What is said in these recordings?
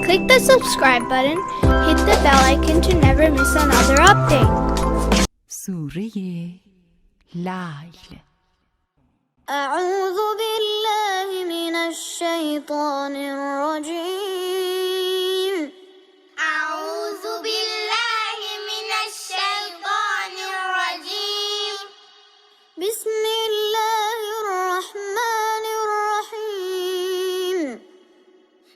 Click the subscribe button, hit the bell icon to never miss another update. سوره لیل. أعوذ بالله من الشيطان الرجيم. أعوذ بالله من الشيطان الرجيم. بسم الله الرحمن الرحيم.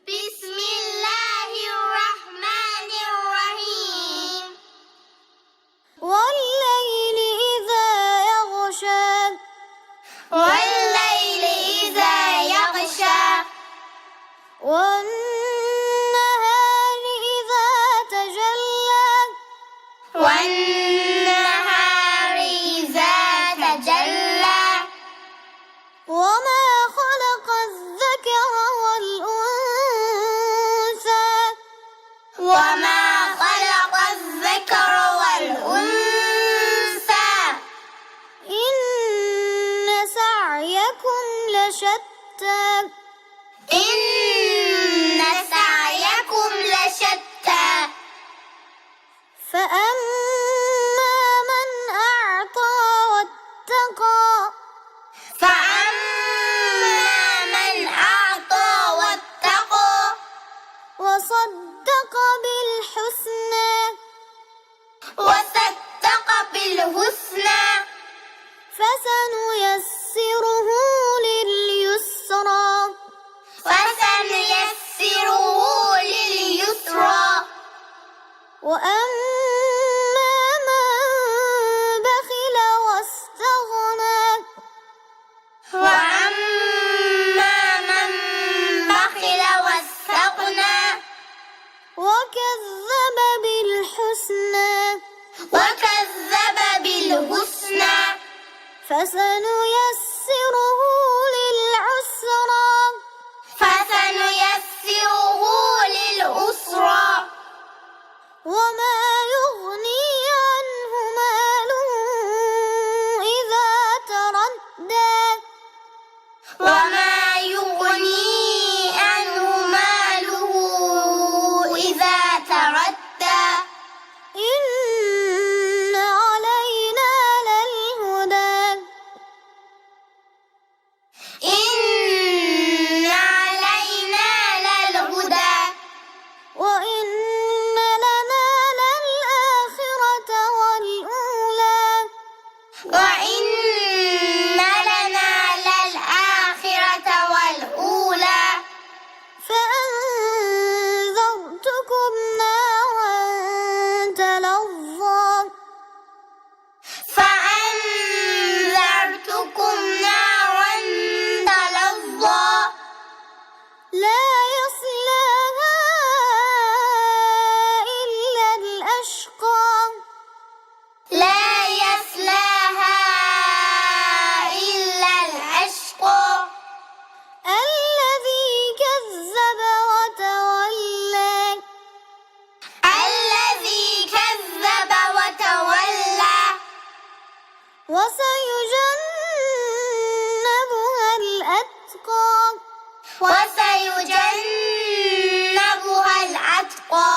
بسم الله الرحمن الرحيم. والليل إذا يغشى. والليل إذا يغشى. والنهار إذا تجلى. والنهار إذا تجلى. وما خلق الذكر والأنثى. وما خلق الذكر والأنثى. إن سعيكم لشتى. إن سعيكم لشتى. فأما من أعطى واتقى. فأما من أعطى واتقى. وصدق بالحسنى. وصدق بالحسنى. فسنيسره لليسرى. فسنيسره لليسرى. وأما من بخل واستغنى. وأما من بخل واستغنى. وكذب بالحسنى. وكذب بالحسنى. فسنيسره للعسرى. فسنيسره للعسرى. وما يغني عنه ماله إذا تردى. وما يغني عنه ماله إذا تردى. إن علينا للهدى. إن علينا للهدى. وإن لنا للآخرة والأولى. وإن لنا للآخرة والأولى. فأنذرتكم نارا تلظى. فأنذرتكم نارا تلظى. لا يصلاها إلا الأشقى. لا يصلاها إلا الأشقى. الذي كذب وتولى. الذي كذب وتولى. وسيجنبها الأتقى. وسيجنبها الأتقى.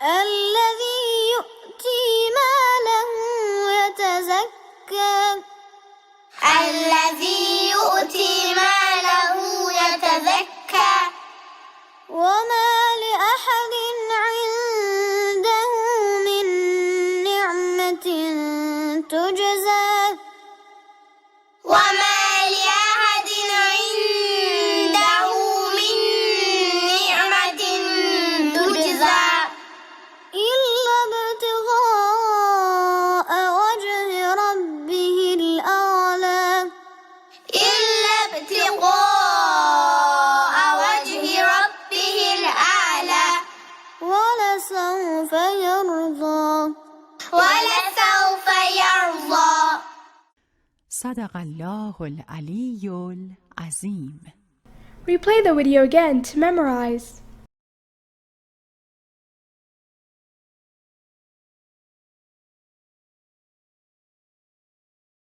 الذي يؤتي ماله يتزكى. الذي يؤتي ماله يتزكى. وما لأحد عنده من نعمة تجزى. وما لأحد عنده من نعمة تجزى. إلا ابتغاء وجه ربه الأعلى. إلا ابتغاء وجه ربه الأعلى. ولسوف يرضى. ولسوف يرضى. صدق الله العلی العظیم. Replay the video again to memorize.